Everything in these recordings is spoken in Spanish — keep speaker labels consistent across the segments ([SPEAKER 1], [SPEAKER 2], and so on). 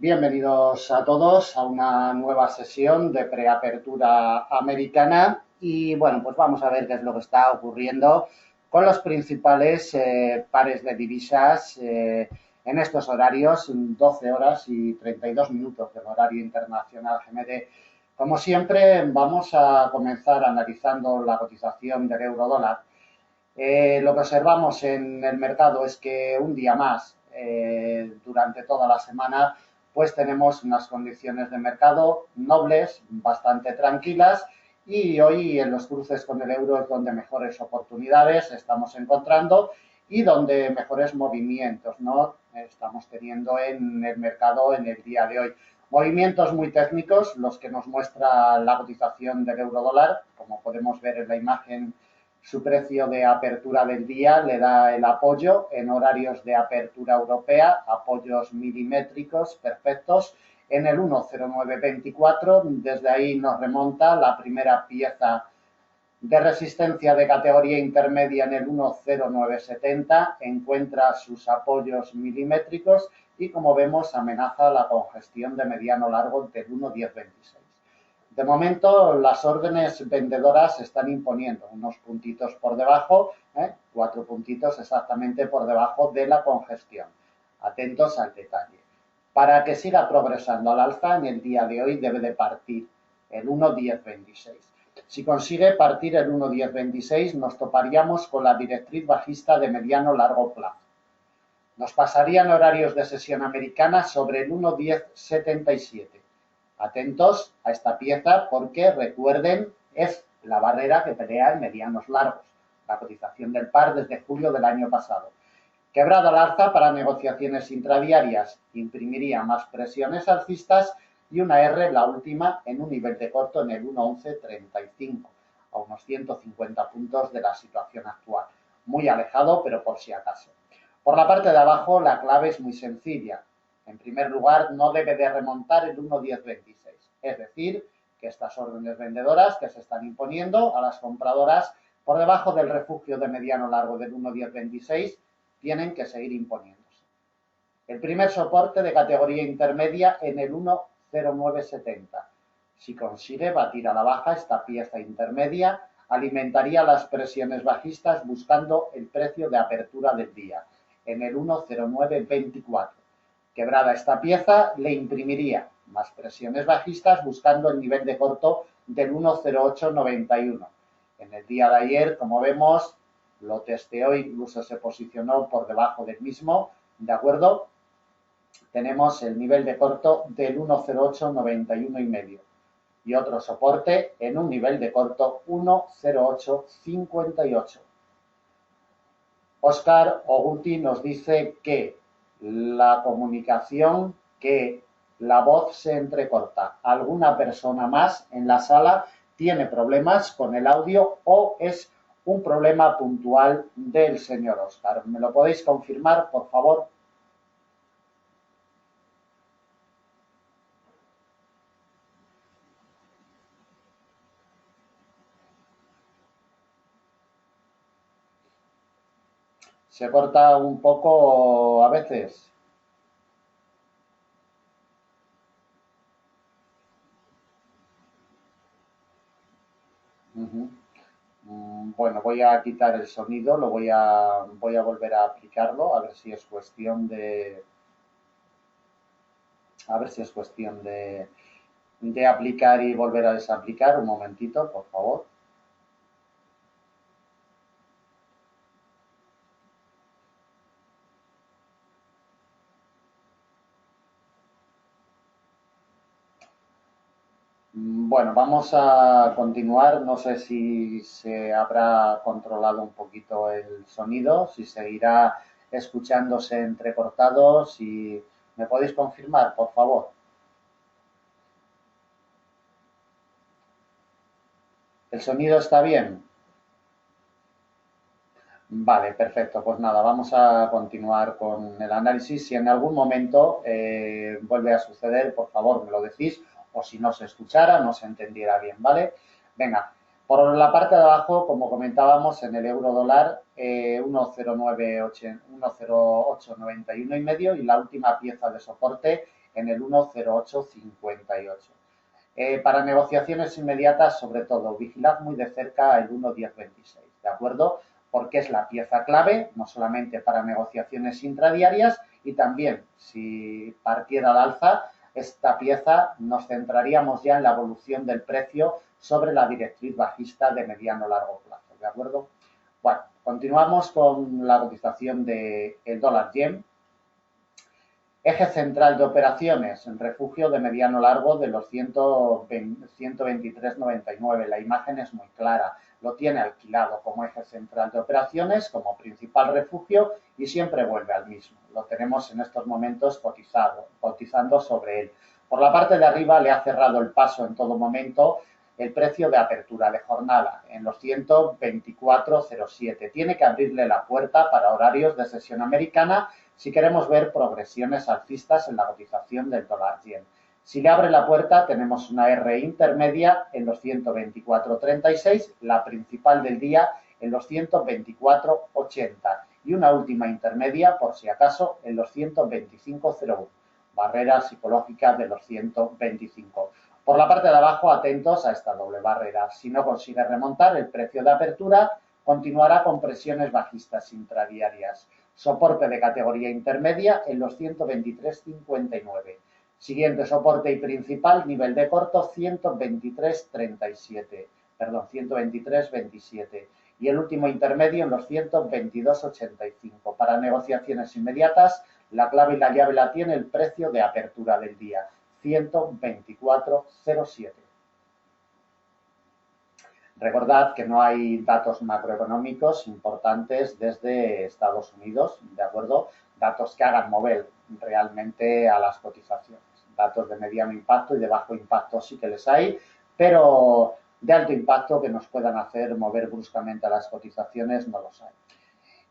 [SPEAKER 1] Bienvenidos a todos a una nueva sesión de preapertura americana y bueno, pues vamos a ver qué es lo que está ocurriendo con los principales pares de divisas en estos horarios, 12 horas y 32 minutos del horario internacional GMT. Como siempre, vamos a comenzar analizando la cotización del euro dólar. Lo que observamos en el mercado es que un día más, durante toda la semana, pues tenemos unas condiciones de mercado nobles, bastante tranquilas, y hoy en los cruces con el euro es donde mejores oportunidades estamos encontrando y donde mejores movimientos, ¿no? Estamos teniendo en el mercado en el día de hoy. Movimientos muy técnicos, los que nos muestra la cotización del euro dólar, como podemos ver en la imagen. Su precio de apertura del día le da el apoyo en horarios de apertura europea, apoyos milimétricos perfectos en el 1,0924. Desde ahí nos remonta la primera pieza de resistencia de categoría intermedia en el 1,0970. Encuentra sus apoyos milimétricos y, como vemos, amenaza la congestión de mediano largo del 1,1026. De momento, las órdenes vendedoras se están imponiendo unos puntitos por debajo, 4 puntitos exactamente por debajo de la congestión. Atentos al detalle. Para que siga progresando al alza, en el día de hoy debe de partir el 1,1026. Si consigue partir el 1,1026, nos toparíamos con la directriz bajista de mediano-largo plazo. Nos pasarían horarios de sesión americana sobre el 1,1077. Atentos a esta pieza porque, recuerden, es la barrera que pelea en medianos largos, la cotización del par desde julio del año pasado. Quebrado al alza para negociaciones intradiarias, imprimiría más presiones alcistas y una R, la última, en un nivel de corto en el 1,1135, a unos 150 puntos de la situación actual. Muy alejado, pero por si acaso. Por la parte de abajo, la clave es muy sencilla. En primer lugar, no debe de remontar el 1,1026. Es decir, que estas órdenes vendedoras que se están imponiendo a las compradoras por debajo del refugio de mediano largo del 1,1026 tienen que seguir imponiéndose. El primer soporte de categoría intermedia en el 1,0970. Si consigue batir a la baja esta pieza intermedia, alimentaría las presiones bajistas buscando el precio de apertura del día en el 1,0924. Quebrada esta pieza, le imprimiría más presiones bajistas buscando el nivel de corto del 1,0891. En el día de ayer, como vemos, lo testeó, incluso se posicionó por debajo del mismo, ¿de acuerdo? Tenemos el nivel de corto del 1,0891 y medio y otro soporte en un nivel de corto 1,0858. Óscar Oguti nos dice que la comunicación, que la voz se entrecorta. ¿Alguna persona más en la sala tiene problemas con el audio o es un problema puntual del señor Óscar? ¿Me lo podéis confirmar, por favor? Se corta un poco a veces. Bueno, voy a quitar el sonido, voy a volver a aplicarlo, a ver si es cuestión de, a ver si es cuestión de aplicar y volver a desaplicar. Un momentito, por favor. Bueno, vamos a continuar. No sé si se habrá controlado un poquito el sonido, si seguirá escuchándose entrecortado. Si me podéis confirmar, por favor. ¿El sonido está bien? Vale, perfecto. Pues nada, vamos a continuar con el análisis. Si en algún momento vuelve a suceder, por favor, me lo decís, o si no se escuchara, no se entendiera bien, ¿vale? Venga, por la parte de abajo, como comentábamos, en el euro dólar, 1,0891 y medio, y la última pieza de soporte en el 1,0858. Para negociaciones inmediatas, sobre todo, vigilad muy de cerca el 1,1026, ¿de acuerdo? Porque es la pieza clave, no solamente para negociaciones intradiarias, y también, si partiera al alza, esta pieza nos centraríamos ya en la evolución del precio sobre la directriz bajista de mediano largo plazo, ¿de acuerdo? Bueno, continuamos con la cotización del dólar yen. Eje central de operaciones, en refugio de mediano largo de los 123,99. La imagen es muy clara. Lo tiene alquilado como eje central de operaciones, como principal refugio y siempre vuelve al mismo. Lo tenemos en estos momentos cotizando sobre él. Por la parte de arriba le ha cerrado el paso en todo momento el precio de apertura de jornada en los 124,07. Tiene que abrirle la puerta para horarios de sesión americana si queremos ver progresiones alcistas en la cotización del dólar yen. Si le abre la puerta, tenemos una R intermedia en los 124,36, la principal del día en los 124,80 y una última intermedia, por si acaso, en los 125,01, barrera psicológica de los 125. Por la parte de abajo, atentos a esta doble barrera. Si no consigue remontar el precio de apertura, continuará con presiones bajistas intradiarias. Soporte de categoría intermedia en los 123,59. Siguiente soporte y principal, nivel de corto 123,37. Perdón, 123,27. Y el último intermedio en los 122,85. Para negociaciones inmediatas, la clave y la llave la tiene el precio de apertura del día, 124,07. Recordad que no hay datos macroeconómicos importantes desde Estados Unidos, ¿de acuerdo? Datos que hagan mover realmente a las cotizaciones. Datos de mediano impacto y de bajo impacto sí que les hay, pero de alto impacto que nos puedan hacer mover bruscamente a las cotizaciones no los hay.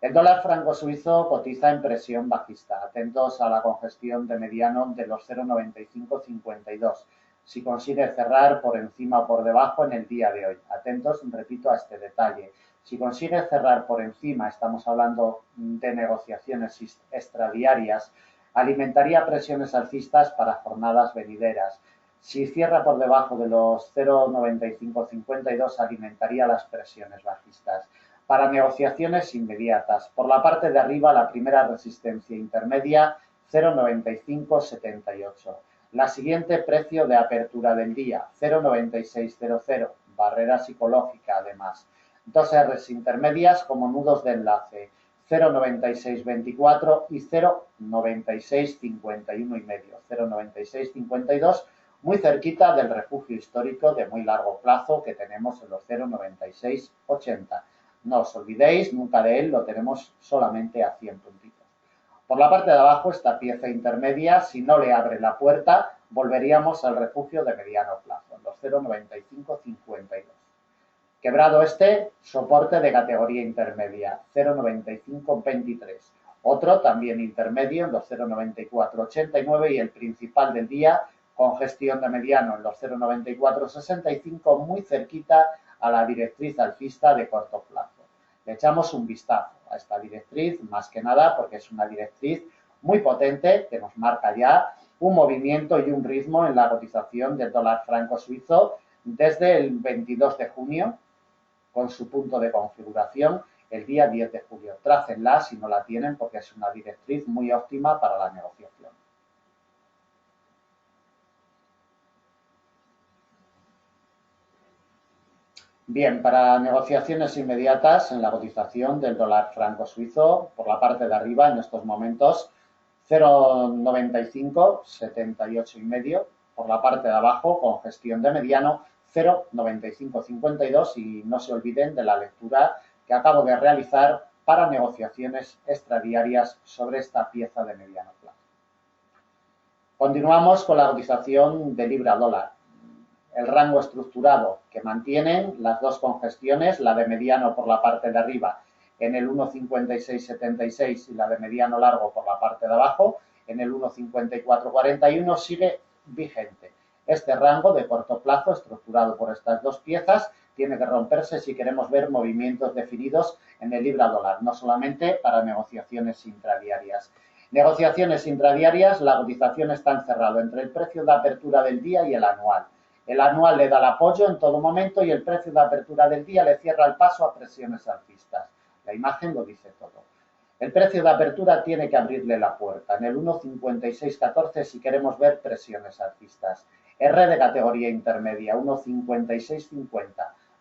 [SPEAKER 1] El dólar franco suizo cotiza en presión bajista. Atentos a la congestión de mediano de los 0,9552. Si consigue cerrar por encima o por debajo en el día de hoy. Atentos, repito, a este detalle. Si consigue cerrar por encima, estamos hablando de negociaciones extradiarias, alimentaría presiones alcistas para jornadas venideras. Si cierra por debajo de los 0,9552, alimentaría las presiones bajistas. Para negociaciones inmediatas, por la parte de arriba, la primera resistencia intermedia, 0,9578. La siguiente, precio de apertura del día, 0,9600, barrera psicológica además. Dos Rs intermedias como nudos de enlace, 0,9624 y 0,9651 y medio, 0,9652, muy cerquita del refugio histórico de muy largo plazo que tenemos en los 0,9680. No os olvidéis nunca de él, lo tenemos solamente a 100 puntitos. Por la parte de abajo, esta pieza intermedia, si no le abre la puerta, volveríamos al refugio de mediano plazo, en los 0,9552. Quebrado este, soporte de categoría intermedia, 0,9523. Otro también intermedio en los 0,9489 y el principal del día, con gestión de mediano en los 0,9465, muy cerquita a la directriz alcista de corto plazo. Le echamos un vistazo a esta directriz, más que nada porque es una directriz muy potente que nos marca ya un movimiento y un ritmo en la cotización del dólar franco suizo desde el 22 de junio con su punto de configuración el día 10 de julio. Trácenla si no la tienen porque es una directriz muy óptima para la negociación. Bien, para negociaciones inmediatas en la cotización del dólar franco suizo, por la parte de arriba en estos momentos 0,95, 78 y medio, por la parte de abajo con gestión de mediano 0,9552 y no se olviden de la lectura que acabo de realizar para negociaciones extradiarias sobre esta pieza de mediano plazo. Continuamos con la cotización de libra dólar. El rango estructurado que mantienen las dos congestiones, la de mediano por la parte de arriba en el 1,5676 y la de mediano largo por la parte de abajo en el 1,5441 sigue vigente. Este rango de corto plazo estructurado por estas dos piezas tiene que romperse si queremos ver movimientos definidos en el libra dólar, no solamente para negociaciones intradiarias. Negociaciones intradiarias, la cotización está encerrado entre el precio de apertura del día y el anual. El anual le da el apoyo en todo momento y el precio de apertura del día le cierra el paso a presiones alcistas. La imagen lo dice todo. El precio de apertura tiene que abrirle la puerta en el 1,5614 si queremos ver presiones alcistas. R de categoría intermedia, 1,5650.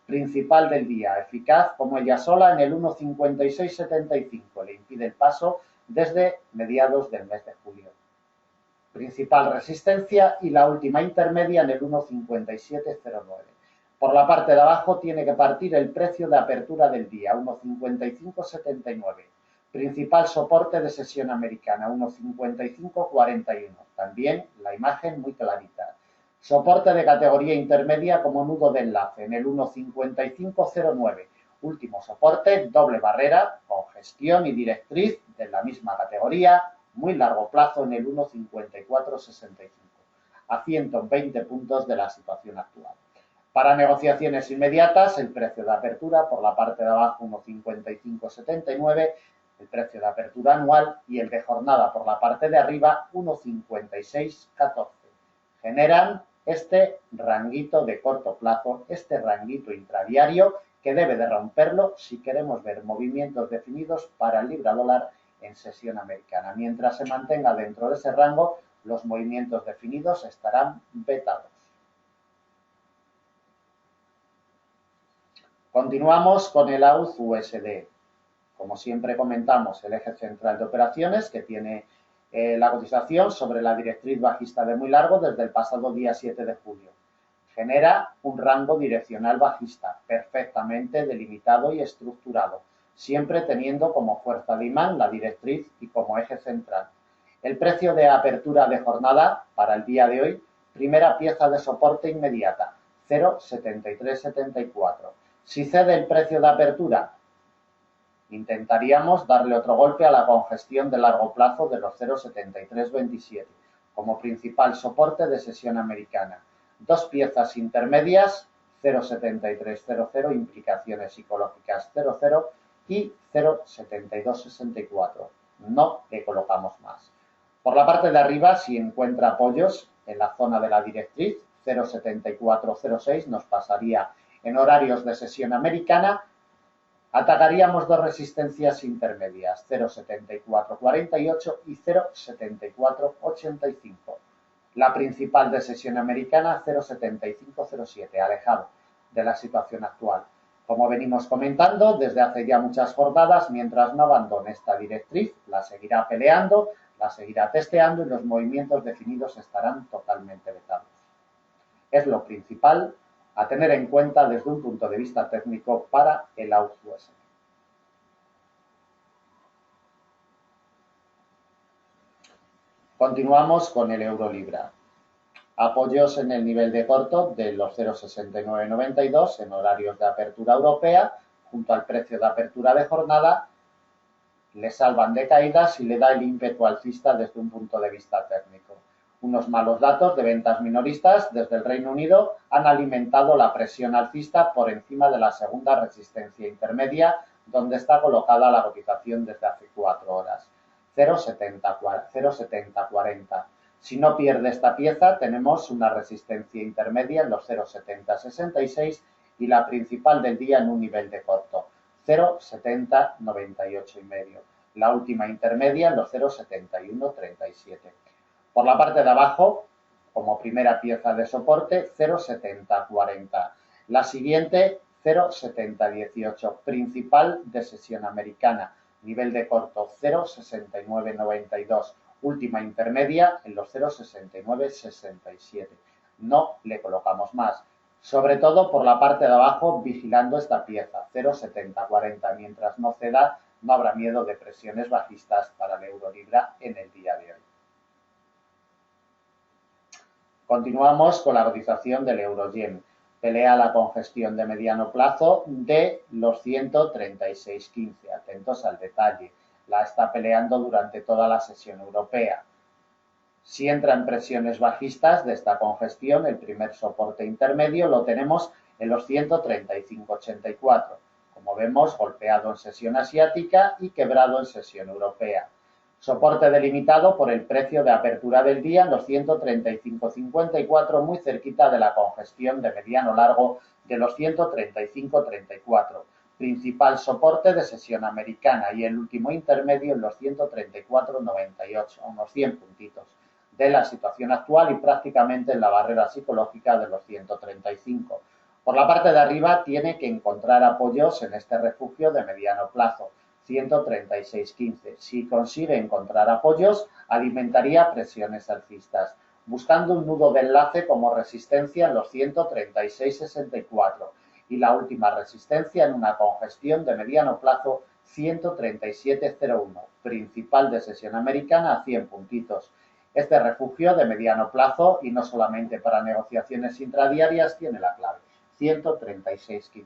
[SPEAKER 1] Principal del día, eficaz como ella sola en el 1,5675. Le impide el paso desde mediados del mes de julio. Principal resistencia y la última intermedia en el 1,5709. Por la parte de abajo tiene que partir el precio de apertura del día, 1,5579. Principal soporte de sesión americana, 1,5541. También la imagen muy clarita. Soporte de categoría intermedia como nudo de enlace en el 1,5509. Último soporte, doble barrera, congestión y directriz de la misma categoría, muy largo plazo en el 1,5465, a 120 puntos de la situación actual. Para negociaciones inmediatas, el precio de apertura por la parte de abajo 1,5579, el precio de apertura anual y el de jornada por la parte de arriba 1,5614. Generan este ranguito de corto plazo, este ranguito intradiario que debe de romperlo si queremos ver movimientos definidos para el libra dólar en sesión americana. Mientras se mantenga dentro de ese rango, los movimientos definidos estarán vetados. Continuamos con el AUD-USD. Como siempre comentamos, el eje central de operaciones que tiene la cotización sobre la directriz bajista de muy largo desde el pasado día 7 de julio. Genera un rango direccional bajista perfectamente delimitado y estructurado, siempre teniendo como fuerza de imán la directriz y como eje central. El precio de apertura de jornada para el día de hoy, primera pieza de soporte inmediata, 0,7374. Si cede el precio de apertura, intentaríamos darle otro golpe a la congestión de largo plazo de los 0,7327 como principal soporte de sesión americana. Dos piezas intermedias, 0,7300, implicaciones psicológicas 0,0 y 0,7264. No le colocamos más. Por la parte de arriba, si encuentra apoyos en la zona de la directriz, 0,7406 nos pasaría en horarios de sesión americana. Atacaríamos dos resistencias intermedias, 0,7448 y 0,7485. La principal de sesión americana, 0,7507, alejado de la situación actual. Como venimos comentando, desde hace ya muchas jornadas, mientras no abandone esta directriz, la seguirá peleando, la seguirá testeando y los movimientos definidos estarán totalmente vetados. Es lo principal a tener en cuenta desde un punto de vista técnico para el AUD-USD. Continuamos con el euro-libra. Apoyos en el nivel de corto de los 0,6992 en horarios de apertura europea, junto al precio de apertura de jornada, le salvan de caídas y le da el ímpetu alcista desde un punto de vista técnico. Unos malos datos de ventas minoristas desde el Reino Unido han alimentado la presión alcista por encima de la segunda resistencia intermedia, donde está colocada la cotización desde hace 4 horas, 0,7040. Si no pierde esta pieza, tenemos una resistencia intermedia en los 0,7066 y la principal del día en un nivel de corto, 0,7098,5. La última intermedia en los 0,7137. Por la parte de abajo, como primera pieza de soporte, 0,7040. La siguiente, 0,7018. Principal de sesión americana. Nivel de corto, 0,6992. Última intermedia en los 0,6967. No le colocamos más. Sobre todo por la parte de abajo, vigilando esta pieza, 0,7040. Mientras no ceda, no habrá miedo de presiones bajistas para el euro-libra en el día de hoy. Continuamos con la cotización del euro-yen. Pelea la congestión de mediano plazo de los 136,15. Atentos al detalle. La está peleando durante toda la sesión europea. Si entra en presiones bajistas de esta congestión, el primer soporte intermedio lo tenemos en los 135,84. Como vemos, golpeado en sesión asiática y quebrado en sesión europea. Soporte delimitado por el precio de apertura del día en los 135,54, muy cerquita de la congestión de mediano largo de los 135,34. Principal soporte de sesión americana y el último intermedio en los 134,98, a unos 100 puntitos de la situación actual y prácticamente en la barrera psicológica de los 135. Por la parte de arriba tiene que encontrar apoyos en este refugio de mediano plazo, 136,15. Si consigue encontrar apoyos, alimentaría presiones alcistas, buscando un nudo de enlace como resistencia en los 136,64 y la última resistencia en una congestión de mediano plazo 137,01, principal de sesión americana a 100 puntitos. Este refugio de mediano plazo y no solamente para negociaciones intradiarias tiene la clave, 136,15.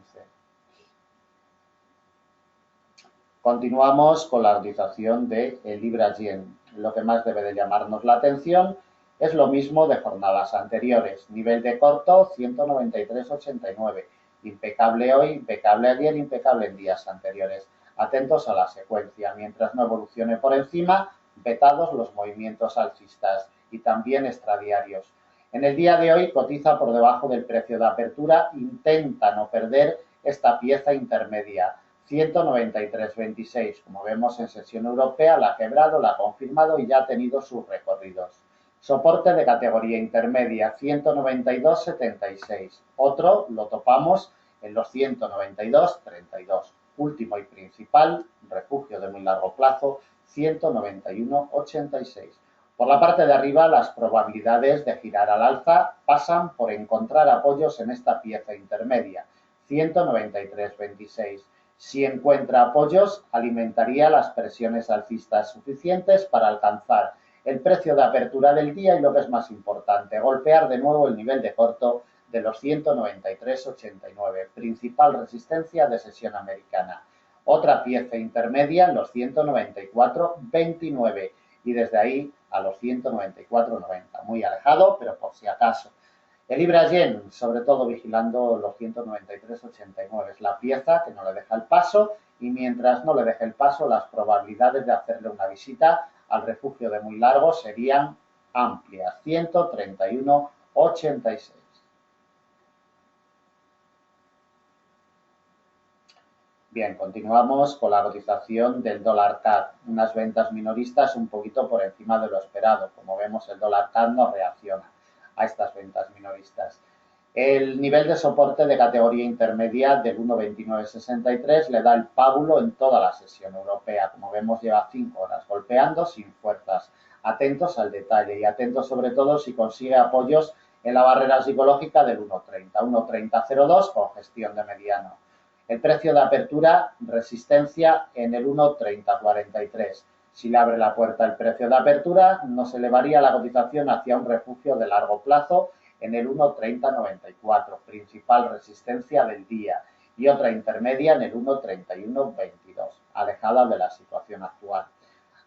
[SPEAKER 1] Continuamos con la cotización de Libra-Yen. Lo que más debe de llamarnos la atención es lo mismo de jornadas anteriores. Nivel de corto, 193,89. Impecable hoy, impecable ayer, impecable en días anteriores. Atentos a la secuencia. Mientras no evolucione por encima, vetados los movimientos alcistas y también extradiarios. En el día de hoy cotiza por debajo del precio de apertura, intenta no perder esta pieza intermedia. 193,26, como vemos en sesión europea, la ha quebrado, la ha confirmado y ya ha tenido sus recorridos. Soporte de categoría intermedia, 192,76. Otro lo topamos en los 192,32. Último y principal, refugio de muy largo plazo, 191,86. Por la parte de arriba, las probabilidades de girar al alza pasan por encontrar apoyos en esta pieza intermedia, 193,26. Si encuentra apoyos, alimentaría las presiones alcistas suficientes para alcanzar el precio de apertura del día y, lo que es más importante, golpear de nuevo el nivel de corto de los 193,89, principal resistencia de sesión americana. Otra pieza intermedia en los 194,29 y desde ahí a los 194,90. Muy alejado, pero por si acaso. El Libra-Yen, sobre todo vigilando los 193,89, es la pieza que no le deja el paso y mientras no le deje el paso, las probabilidades de hacerle una visita al refugio de muy largo serían amplias, 131,86. Bien, continuamos con la cotización del dólar CAD. Unas ventas minoristas un poquito por encima de lo esperado. Como vemos, el dólar CAD no reacciona a estas ventas minoristas. El nivel de soporte de categoría intermedia del 1,2963 le da el pábulo en toda la sesión europea. Como vemos, lleva 5 horas golpeando sin fuerzas. Atentos al detalle y atentos sobre todo si consigue apoyos en la barrera psicológica del 1,30. 1,3002 con gestión de mediano. El precio de apertura, resistencia en el 1,3043. Si le abre la puerta el precio de apertura, nos elevaría la cotización hacia un refugio de largo plazo en el 1,3094, principal resistencia del día, y otra intermedia en el 1,3122, alejada de la situación actual.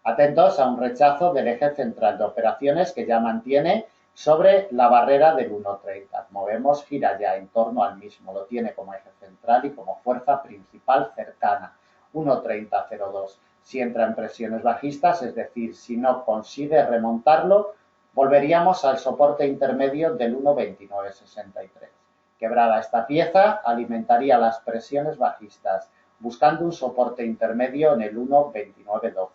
[SPEAKER 1] Atentos a un rechazo del eje central de operaciones que ya mantiene sobre la barrera del 1,30. Como vemos, gira ya en torno al mismo, lo tiene como eje central y como fuerza principal cercana, 1,3002. Si entra en presiones bajistas, es decir, si no consigue remontarlo, volveríamos al soporte intermedio del 1,2963. Quebrada esta pieza, alimentaría las presiones bajistas, buscando un soporte intermedio en el 1,2912.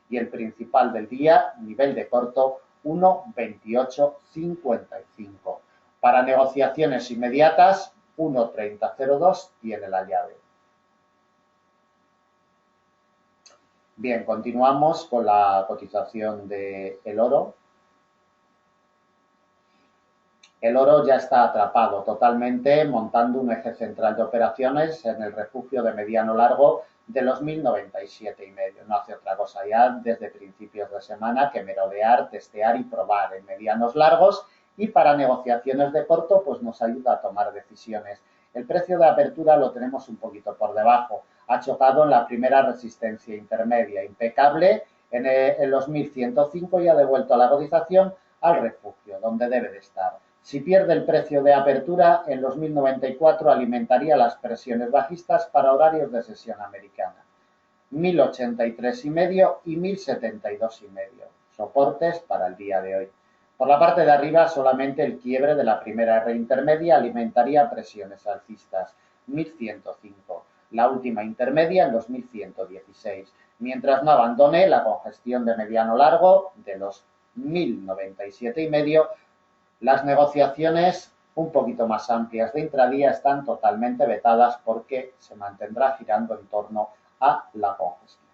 [SPEAKER 1] Y el principal del día, nivel de corto, 1,2855. Para negociaciones inmediatas, 1,3002 tiene la llave. Bien, continuamos con la cotización del oro. El oro ya está atrapado totalmente, montando un eje central de operaciones en el refugio de mediano largo de los 1097,5. No hace otra cosa ya desde principios de semana que merodear, testear y probar en medianos largos, y para negociaciones de corto pues nos ayuda a tomar decisiones. El precio de apertura lo tenemos un poquito por debajo. Ha chocado en la primera resistencia intermedia, impecable en los 1105 y ha devuelto a la cotización al refugio, donde debe de estar. Si pierde el precio de apertura, en los 1094 alimentaría las presiones bajistas para horarios de sesión americana. 1083,5 y 1072,5. Soportes para el día de hoy. Por la parte de arriba, solamente el quiebre de la primera R intermedia alimentaría presiones alcistas, 1105. La última intermedia en los 1116. Mientras no abandone la congestión de mediano largo de los 1097,5, las negociaciones un poquito más amplias de intradía están totalmente vetadas porque se mantendrá girando en torno a la congestión.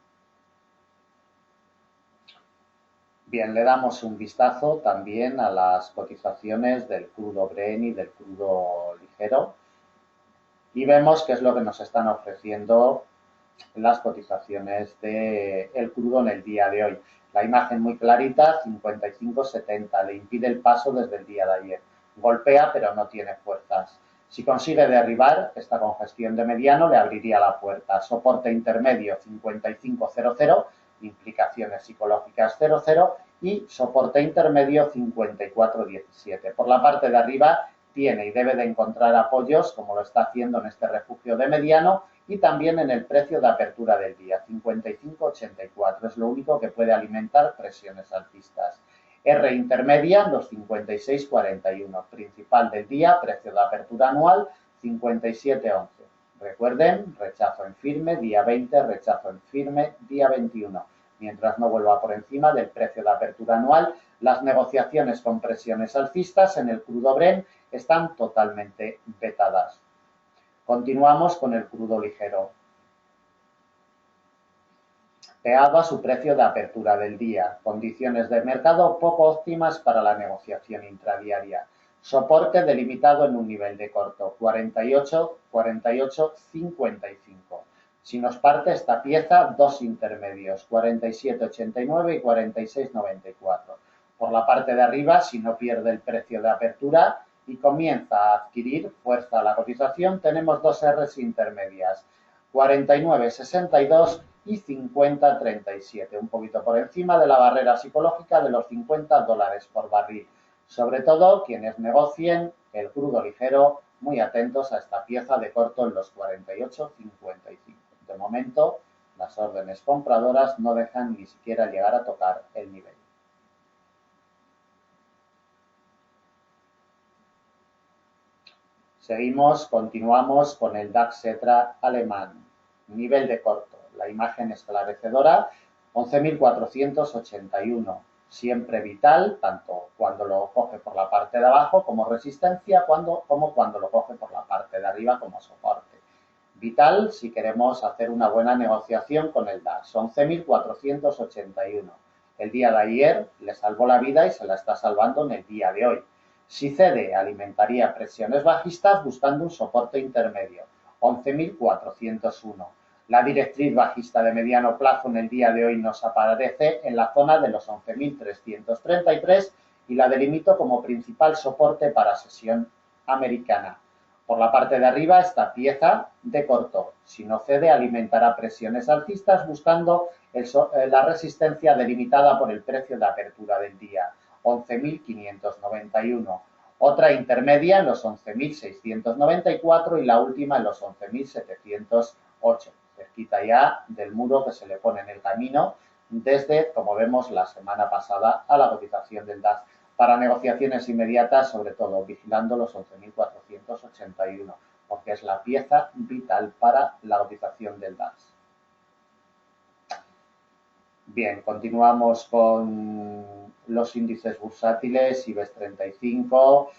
[SPEAKER 1] Bien, le damos un vistazo también a las cotizaciones del crudo Brent y del crudo ligero y vemos qué es lo que nos están ofreciendo las cotizaciones del crudo en el día de hoy. La imagen muy clarita, 55,70, le impide el paso desde el día de ayer. Golpea, pero no tiene fuerzas. Si consigue derribar esta congestión de mediano, le abriría la puerta. Soporte intermedio, 55,00, implicaciones psicológicas 00, y soporte intermedio, 54,17. Por la parte de arriba tiene y debe de encontrar apoyos, como lo está haciendo en este refugio de mediano, y también en el precio de apertura del día, 55,84. Es lo único que puede alimentar presiones alcistas. R intermedia, los 56,41. Principal del día, precio de apertura anual, 57,11. Recuerden, rechazo en firme, día 20, rechazo en firme, día 21. Mientras no vuelva por encima del precio de apertura anual, las negociaciones con presiones alcistas en el crudo Brent están totalmente vetadas. Continuamos con el crudo ligero. Peado a su precio de apertura del día. Condiciones de mercado poco óptimas para la negociación intradiaria. Soporte delimitado en un nivel de corto, 48, 48, 55. Si nos parte esta pieza, dos intermedios, 47,89 y 46,94. Por la parte de arriba, si no pierde el precio de apertura y comienza a adquirir fuerza la cotización, tenemos dos Rs intermedias, 49,62 y 50,37, un poquito por encima de la barrera psicológica de los $50 por barril. Sobre todo, quienes negocien el crudo ligero, muy atentos a esta pieza de corto en los 48,55. De momento, las órdenes compradoras no dejan ni siquiera llegar a tocar el nivel. Continuamos con el DAX Xetra alemán. Nivel de corto. La imagen esclarecedora, 11.481. Siempre vital, tanto cuando lo coge por la parte de abajo como resistencia, como cuando lo coge por la parte de arriba como soporte. Vital si queremos hacer una buena negociación con el DAX. 11.481. El día de ayer le salvó la vida y se la está salvando en el día de hoy. Si cede, alimentaría presiones bajistas buscando un soporte intermedio, 11.401. La directriz bajista de mediano plazo en el día de hoy nos aparece en la zona de los 11.333 y la delimito como principal soporte para sesión americana. Por la parte de arriba, esta pieza de corto. Si no cede, alimentará presiones alcistas buscando la resistencia delimitada por el precio de apertura del día. 11.591. Otra intermedia en los 11.694 y la última en los 11.708. Cerquita ya del muro que se le pone en el camino desde, como vemos, la semana pasada a la cotización del DAX. Para negociaciones inmediatas, sobre todo vigilando los 11.481, porque es la pieza vital para la cotización del DAX. Bien, continuamos con los índices bursátiles, IBEX 35,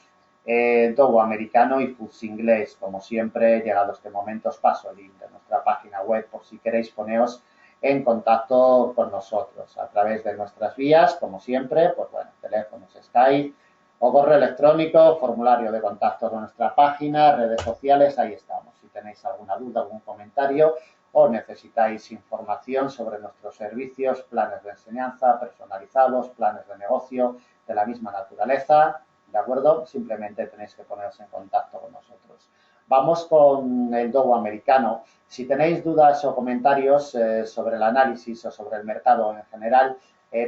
[SPEAKER 1] Dow americano y FTSE inglés. Como siempre, llegado este momento, os paso el link de nuestra página web por si queréis poneros en contacto con nosotros a través de nuestras vías, como siempre, pues bueno, teléfonos, Skype o correo electrónico, formulario de contacto de nuestra página, redes sociales, ahí estamos. Si tenéis alguna duda, algún comentario o necesitáis información sobre nuestros servicios, planes de enseñanza personalizados, planes de negocio de la misma naturaleza, ¿de acuerdo? Simplemente tenéis que poneros en contacto con nosotros. Vamos con el Dow americano. Si tenéis dudas o comentarios sobre el análisis o sobre el mercado en general,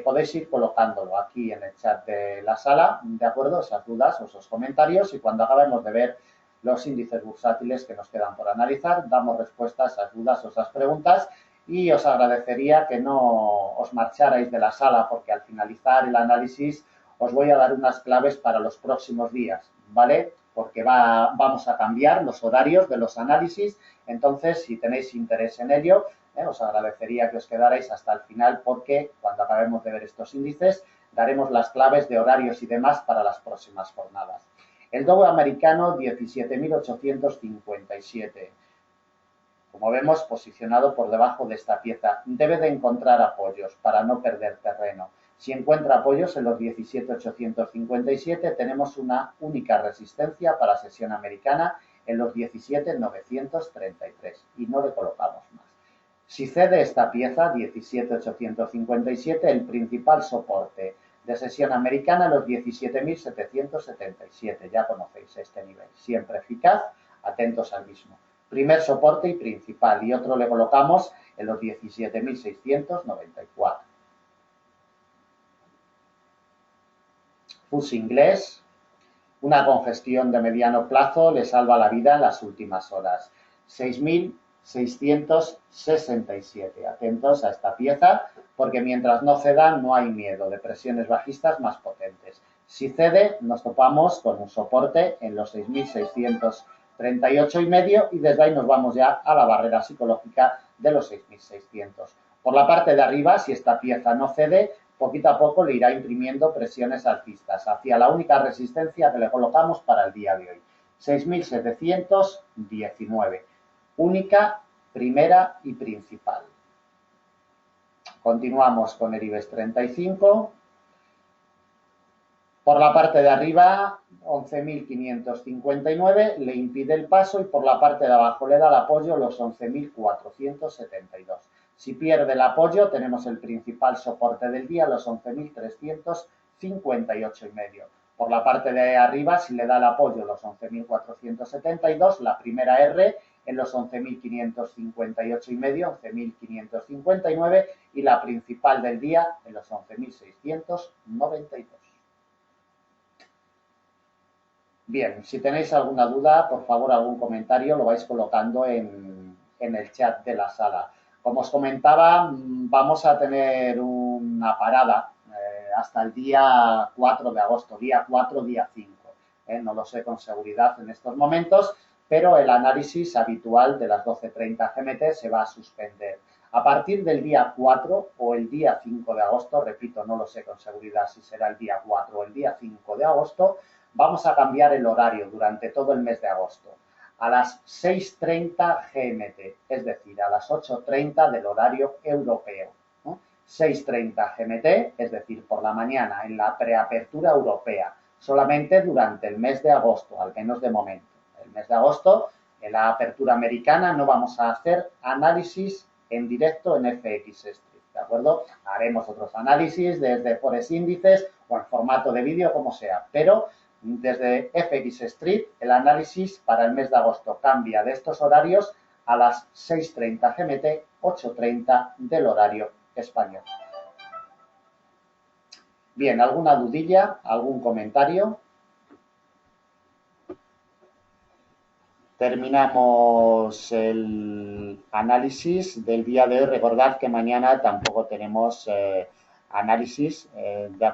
[SPEAKER 1] podéis ir colocándolo aquí en el chat de la sala, ¿de acuerdo? Esas dudas o esos comentarios, y cuando acabemos de ver los índices bursátiles que nos quedan por analizar, damos respuesta a esas dudas o esas preguntas y os agradecería que no os marcharais de la sala porque al finalizar el análisis os voy a dar unas claves para los próximos días, ¿vale? Porque vamos a cambiar los horarios de los análisis, entonces si tenéis interés en ello, os agradecería que os quedarais hasta el final porque cuando acabemos de ver estos índices daremos las claves de horarios y demás para las próximas jornadas. El Dow americano 17.857. Como vemos, posicionado por debajo de esta pieza. Debe de encontrar apoyos para no perder terreno. Si encuentra apoyos en los 17.857, tenemos una única resistencia para sesión americana en los 17.933 y no le colocamos más. Si cede esta pieza, 17.857, el principal soporte de sesión americana en los 17.777. Ya conocéis este nivel. Siempre eficaz, atentos al mismo. Primer soporte y principal, y otro le colocamos en los 17.694. FTSE inglés, una congestión de mediano plazo le salva la vida en las últimas horas. 6.667. Atentos a esta pieza, porque mientras no ceda no hay miedo de presiones bajistas más potentes. Si cede, nos topamos con un soporte en los 6.638,5 y desde ahí nos vamos ya a la barrera psicológica de los 6.600. Por la parte de arriba, si esta pieza no cede, poquito a poco le irá imprimiendo presiones alcistas hacia la única resistencia que le colocamos para el día de hoy. 6.719. Única, primera y principal. Continuamos con el IBEX 35. Por la parte de arriba, 11.559, le impide el paso y por la parte de abajo le da el apoyo los 11.472. Si pierde el apoyo, tenemos el principal soporte del día, los 11.358,5. Por la parte de arriba, si le da el apoyo los 11.472, la primera R en los 11.558,5, 11.559 y la principal del día en los 11.692. Bien, si tenéis alguna duda, por favor, algún comentario, lo vais colocando en el chat de la sala. Como os comentaba, vamos a tener una parada hasta el día 4 de agosto, día 4, día 5. No lo sé con seguridad en estos momentos, pero el análisis habitual de las 12:30 GMT se va a suspender. A partir del día 4 o el día 5 de agosto, repito, no lo sé con seguridad si será el día 4 o el día 5 de agosto, vamos a cambiar el horario durante todo el mes de agosto a las 6:30 GMT, es decir, a las 8:30 del horario europeo. 6:30 GMT, es decir, por la mañana en la preapertura europea, solamente durante el mes de agosto, al menos de momento. El mes de agosto, en la apertura americana, no vamos a hacer análisis en directo en FX Street, ¿de acuerdo? Haremos otros análisis desde Forex índices o en formato de vídeo, como sea, pero desde FX Street, el análisis para el mes de agosto cambia de estos horarios a las 6:30 GMT, 8:30 del horario español. Bien, ¿alguna dudilla? ¿Algún comentario? Terminamos el análisis del día de hoy. Recordad que mañana tampoco tenemos análisis, ¿de acuerdo?